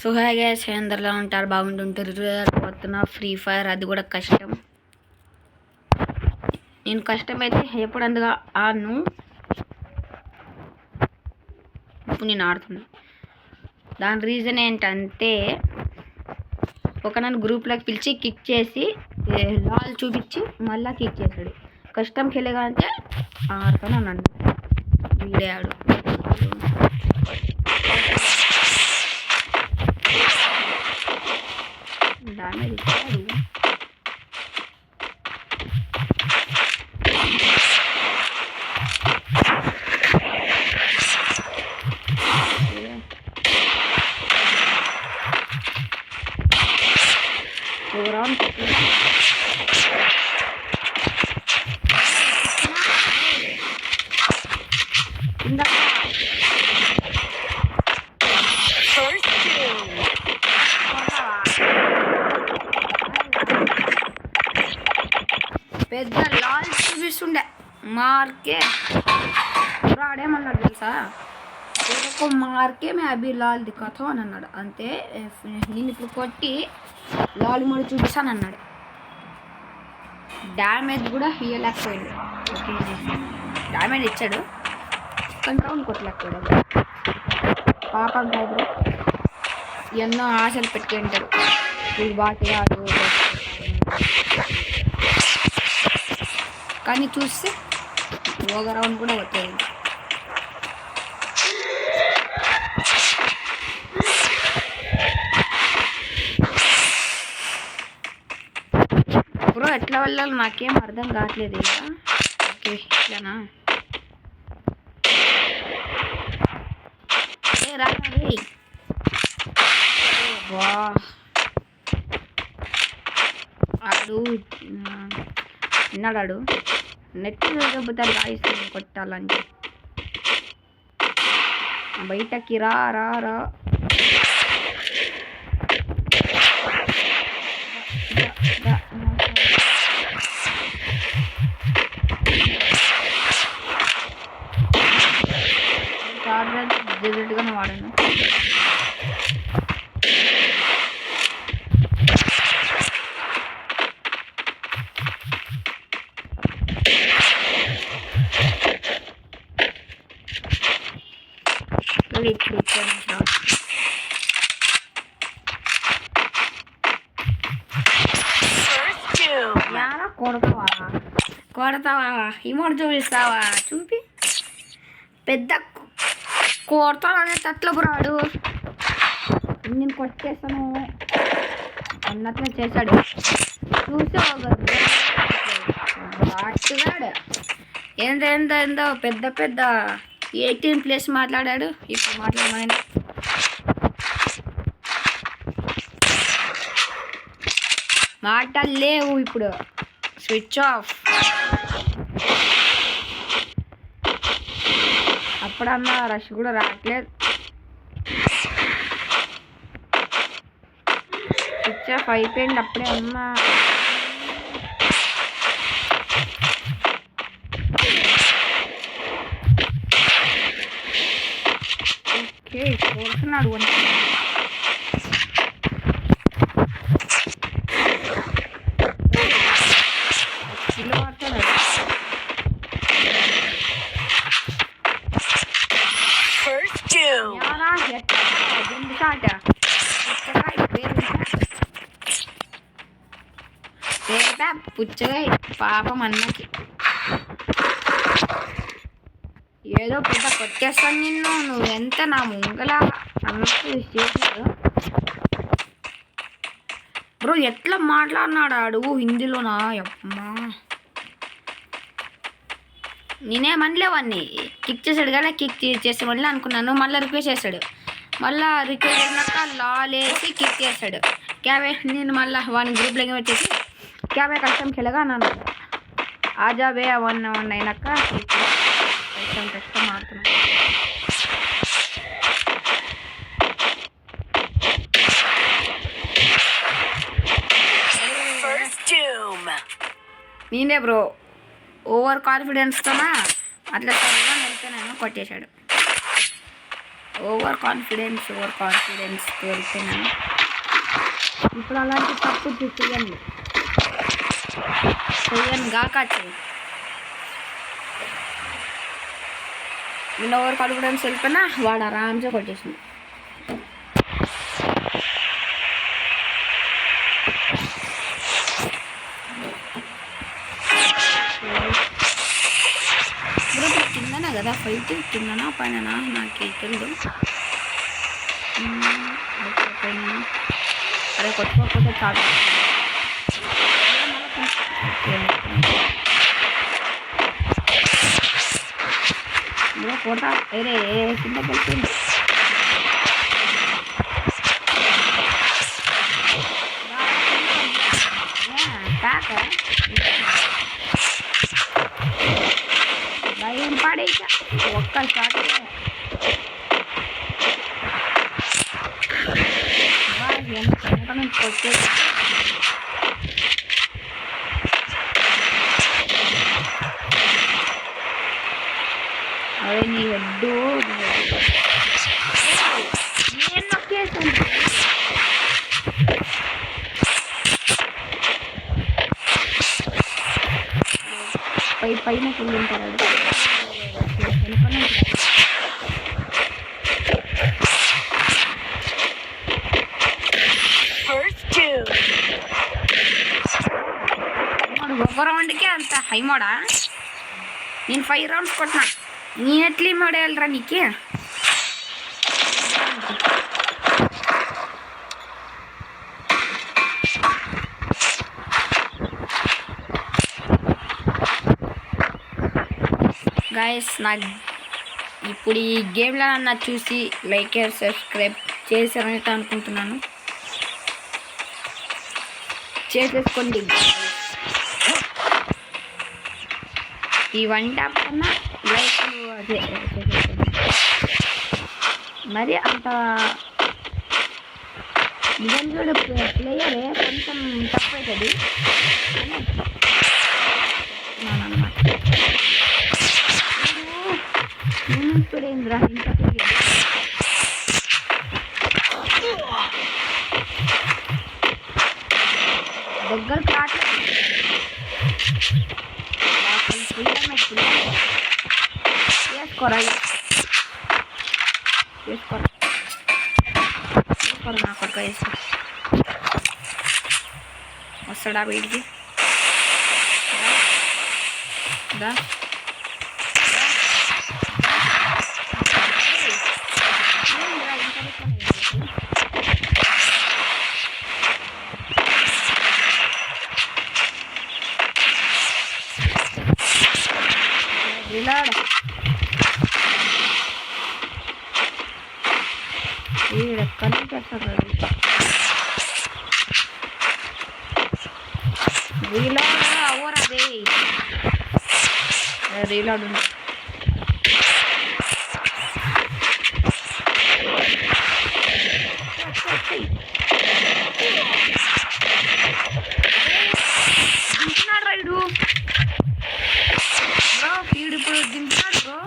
So hi guys, అందరిలో ఉంటారు, బాగుంటుంటారు. పోతున్నా ఫ్రీ ఫైర్, అది కూడా కష్టం. నేను కష్టమైతే ఎప్పుడు అందుగా ఆడను. ఇప్పుడు నేను ఆడుతున్నా. దాని రీజన్ ఏంటంటే ఒక నన్ను గ్రూప్లోకి పిలిచి కిక్ చేసి లాల్ చూపించి మళ్ళీ కిక్ చేశాడు. కష్టంకి వెళ్ళగా అంటే ఆడుతాను అన్నాడు. వీడే ఆడు డామేజ్ ఇచ్చాడు. పెద్ద లాల్ చూపిస్తుండే మార్కే ఆడేమన్నాడు తెలుసా, మార్కే మే అభి లాల్ దిక్కాతో అని అన్నాడు. అంతే, నేను ఇప్పుడు కొట్టి లాల్ మూడు చూపిస్తాను అన్నాడు. డ్యామేజ్ కూడా ఇయ్యలేకపోయాడు. డ్యామేజ్ ఇచ్చాడు కానీ రౌండ్ కొట్టలేకపోయాడు. పాపం కాదు, ఎన్నో ఆశలు పెట్టుకుంటారు. ఇది బాగా కాదు కానీ చూస్తే ఒక రౌండ్ కూడా వచ్చేది. బ్రో ఎట్లా వెళ్ళాలి నాకేం అర్థం కావట్లేదు. ఓకే ఇట్లానా, రావాలి. ఆడు విన్నాడు, నెట్ దెబ్బతారు రాయిస్తుంది కొట్టాలని. బయటకి రా రా రా డిజర్ట్గానే వాడాను. కొడతావా ఇమోడు చూపిస్తావా? చూపి పెద్ద కొడతానే తట్లో రాడు. నేను కొట్టేస్తాను అన్నట్లే చేశాడు. చూసాడు ఏందో పెద్ద పెద్ద 18+ మాట్లాడాడు. ఇప్పుడు మాట్లాడమని మాటలు లేవు, ఇప్పుడు స్విచ్ ఆఫ్. అప్పుడన్నా రష్ కూడా రావట్లేదు. స్విచ్ ఆఫ్ అయిపోయింది అప్పుడే అన్నా. ఓకే కోరుతున్నాడు పుచ్చగా పాపం అన్నకి ఏదో పెద్ద కొట్టేస్తాను నిన్ను, నువ్వెంత నా ముంగల అన్నట్టు చేశాడు. బ్రో ఎట్లా మాట్లాడినాడు ఆడు హిందీలోనా? అమ్మా నేనేమనలేవన్నీ. కిక్ చేశాడు కదా, కిక్ చేసే మళ్ళీ అనుకున్నాను. మళ్ళీ రిక్వెస్ట్ చేశాడు. మళ్ళీ రిక్వెస్ట్ అయినాక లాలేసి కిక్ చేశాడు. క్యాబే నేను మళ్ళీ వాని గ్రూప్లో పెట్టేసి క్యాబే కష్టం కెలగా అన్నాను. ఆజాబే వన్ అయినాక కష్టం ఆడుతున్నాను. నేనే బ్రో ఓవర్ కాన్ఫిడెన్స్తోనా అట్లా వెళ్తే నేను కొట్టేశాడు. ఓవర్ కాన్ఫిడెన్స్ వెళ్తున్నాను. ఇప్పుడు అలాంటి తప్పు చెయ్యను కాకాచి. నేను ఓవర్ కాన్ఫిడెన్స్ వెళ్ళిపోయినా వాడు ఆరామ్సే కొట్టేసింది. కిందనా కదా ఫైట్, కిందనా పైన నాకు తెలియదు. అరే కొట్టుకోకపోతే చాలు. కొడతా వేరే కింద కలిపింది. భయం పడేసా ఒక్క షాట్. వెనక నుంచి కొట్టేది. అదే నీ హెడ్డు నేను నొక్కేసాను. పైన కిందంటాడు. ఒక రౌండ్కి అంత హై మోడా? నేను 5 రౌండ్స్ కొట్టినా. నీ ఎట్లీ మోడ వెళ్ళరా నీకు? గైస్ నాకు ఇప్పుడు ఈ గేమ్లో అన్న చూసి లైక్ సబ్స్క్రైబ్ చేశారని అనుకుంటున్నాను. చేసేసుకోండి. ఈ 1 ట్యాప్ కన్నా లైక్ అదే మరి అంత నిజంగా ప్లేయరే కొంచెం తక్కువ అవుతుంది అన్నమాట. ఇప్పుడేంద్రా ఇంత దగ్గర కాట్లేదు. వేసుకోరా నా కొడుకు వేసుకో. వస్తాడా వీడికి? వీడెక్కడి చేస్తాడు? రీలోడ్ అవ్వరదే. రీలోడ్ ఉంది. దింటున్నాడు రైడు బ్రో. వీడు ఇప్పుడు దింటున్నాడు బ్రో.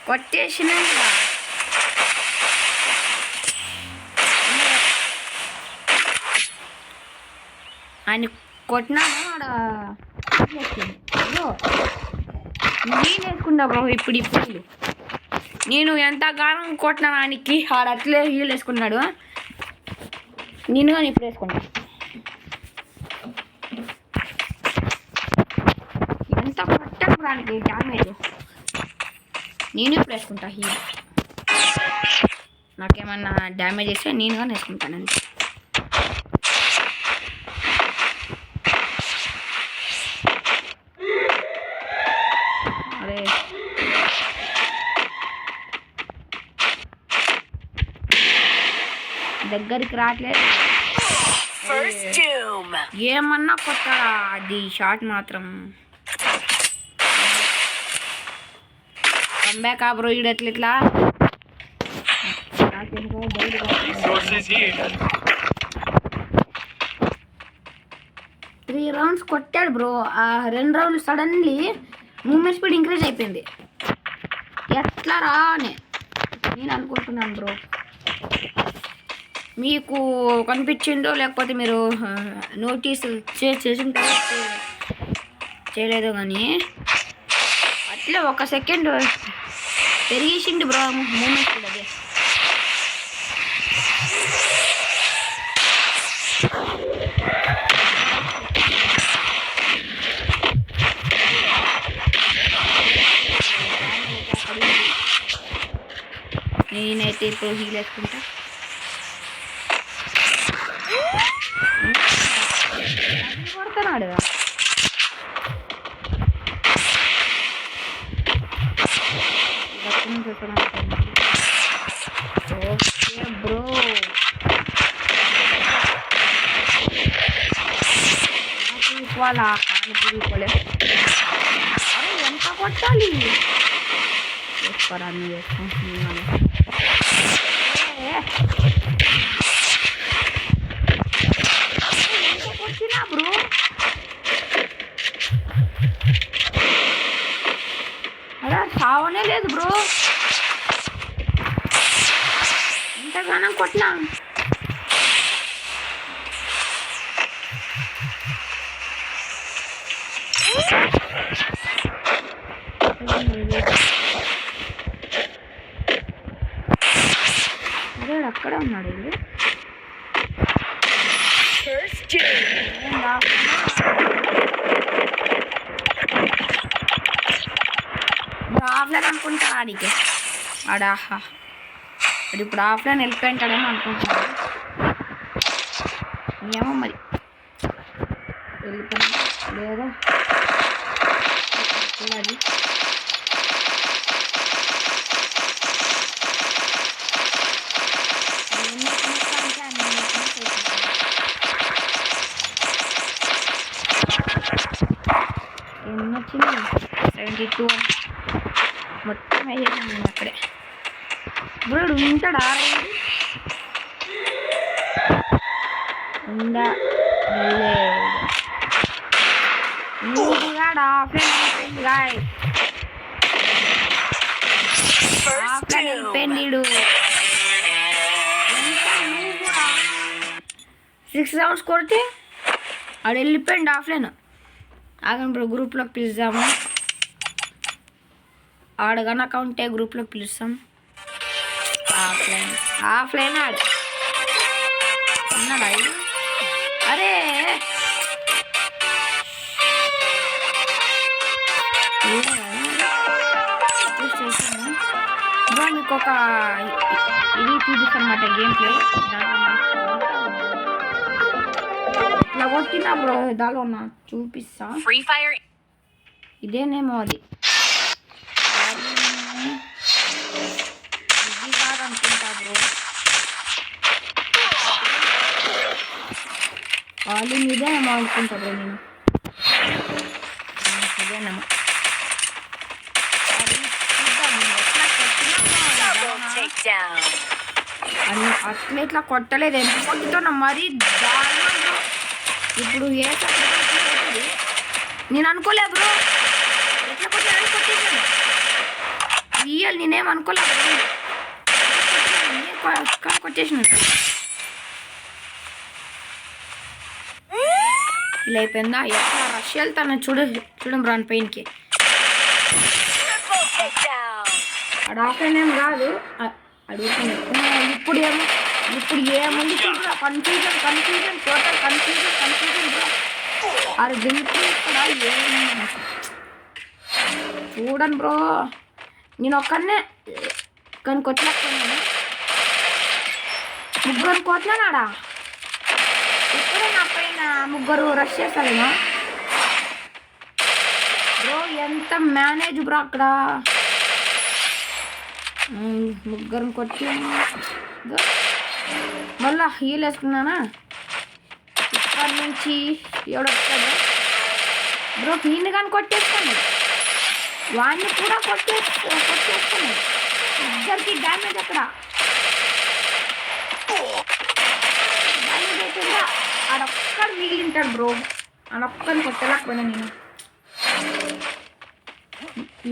కొట్టేసిన ఆయన కొట్టినాను ఆడ నేను వేసుకున్నా బ్రో. ఇప్పుడు నేను ఎంతగానం కొట్టినాను ఆయనకి, ఆడ అట్లే హీల్ వేసుకున్నాడు. నేను కానీ ఇప్పుడు వేసుకున్నా. ఎంత కొట్టాను దానికి డ్యామేజ్. నేను ఇప్పుడు వేసుకుంటా హీల్. నాకేమన్నా డ్యామేజ్ చేస్తే నేను కానీ వేసుకుంటాను అంతే. అరే దగ్గరికి రావట్లేదు. ఏమన్నా కొత్త అది షాట్ మాత్రం బ్యాక్ ఆ బ్రో ఈడు ఎట్లా 3 రౌండ్స్ కొట్టాడు బ్రో. ఆ 2 రౌండ్లు సడన్లీ మూమెంట్ స్పీడ్ ఇంక్రీజ్ అయిపోయింది. ఎట్లా రా అని నేను అనుకుంటున్నాను బ్రో. మీకు కనిపించిందో లేకపోతే మీరు నోటీస్ చేసింటారో చేయలేదు, కానీ అట్లే 1 సెకండ్ పెరిగేసింది బ్రో మూమెంట్ స్పీడ్. అదే నేనైతే ఇప్పుడు హీల్ వేసుకుంటా. కొడుతున్నాడు ఓకే బ్రో. వాళ్ళ కానిపోలే. అరే ఎంత కొట్టాలి పరాన్ని వేసుకుంటున్నాను. వచ్చినా బ్రో అలా సావనే లేదు బ్రో. ఇంతగానం కొట్టినా. అక్కడ ఉన్నాడు. ఆఫ్లైన్ అనుకుంటా ఆడికి ఆడాహా. అది ఇప్పుడు ఆఫ్లైన్ వెళ్ళిపోయింటాడేమో అనుకుంటున్నాడు. ఏమో మరి వెళ్ళిపోయింది లేదా చూడాలి. ఎన్నొచ్చింది 72 మొత్తం వేసేసాను నేను అక్కడే. బ్రోడు ఉంటాడా ఉందా ఆఫ్లైన్ వెళ్ళిపోయింది. 6 రౌండ్స్ కొడితే ఆడు వెళ్ళిపోయింది ఆఫ్లైన్. ఆగండి బ్రో గ్రూప్లోకి పిలుద్దాము. ఆడగానే అకౌంటే గ్రూప్లోకి పిలుస్తాం. ఆఫ్లైన్ ఆడు ఉన్నాడా? అరే బ్రో మీకు ఒక ఇది చూపిస్తాను అన్నమాట గేమ్ ప్లే. ఇట్లా కొట్టినా బ్రో దాలో ఉన్నా చూపిస్తా. ఫ్రీ ఫైర్ ఇదేనేమో అది కాదనుకుంటా బ్రో. వాళ్ళు ఇదేనేమో అనుకుంటా బ్రో. నేను ఇదేనేమో అట్లా ఇట్లా కొట్టలేదు. ఎంత కొట్టుతున్నా మరి దారుణంగా. ఇప్పుడు ఏ నేను అనుకోలే బ్రో. ఎట్లా కొట్టాను కొట్టేసాను రియల్. నేనేం అనుకోలేదు కొట్టేసిన. ఇలా అయిపోయిందా? ఎట్లా రష్ వెళ్తాను చూడం బ్రాన్ పైన్కి. అడు ఆఫ్లైన్ ఏం కాదు అడుగుతున్నా. ఇప్పుడు ఏముంది చూడరా కన్ఫ్యూజన్ టోటల్ కన్ఫ్యూజన్ బ్రో. అది గెలుపు ఇక్కడ ఏమి చూడండి బ్రో. నేను ఒక్కనే కానీ కొట్టలేకపోయినాను. ముగ్గురు కొట్టినాడా? ఇప్పుడే నా పైన ముగ్గురు రష్ చేస్తారేమో బ్రో. ఎంత మేనేజ్ బ్రో అక్కడ. ముగ్గురు కొట్టి మళ్ళా హీల్ వేసుకున్నానా. ఇక్కడ నుంచి ఎవడొస్తాడు బ్రో? హీని కానీ కొట్టేస్తాను. వాడిని కూడా కొట్టేస్తాను. ఇద్దరికి డ్యామేజ్ అక్కడ డ్యామేజ్ అవుతుందా? ఆడొక్కడు మిగిలింటాడు బ్రో. ఆడొక్కడిని కొట్టలేకపోయినా నేను.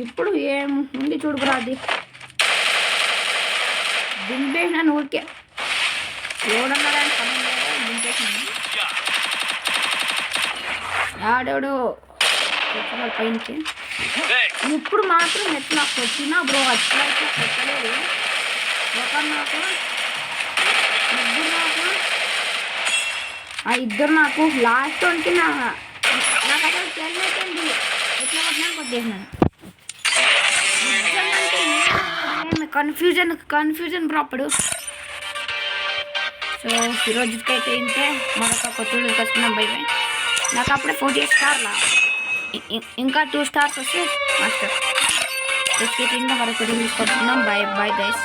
ఇప్పుడు ఏం ఉంది చూడు బ్రో, అది దింపేసినాను ఊరికే. ఎవడన్నాడని సమయం దింపేసినాను. ఆడోడు పైనుంచి ఇప్పుడు మాత్రం ఎట్లా కొట్టినా బ్రో అట్లయితే కొట్టలేదు. ఇద్దరు నాకు లాస్ట్ అంటే నాకు అసలు తెలియదండి ఎట్లా కొట్టినా కొట్టేసినాను. కన్ఫ్యూజన్ బ్రో అప్పుడు. సో ఈరోజుకైతే ఇంతే. మరొక కొత్త వీడియోకి వస్తున్నాం. By by. నాకు అప్పుడే 48 స్టార్లా, ఇంకా 2 స్టార్స్ వస్తే మాస్టర్. ఇంకా మరొక వీడియోకి వస్తున్నాం. By bye guys.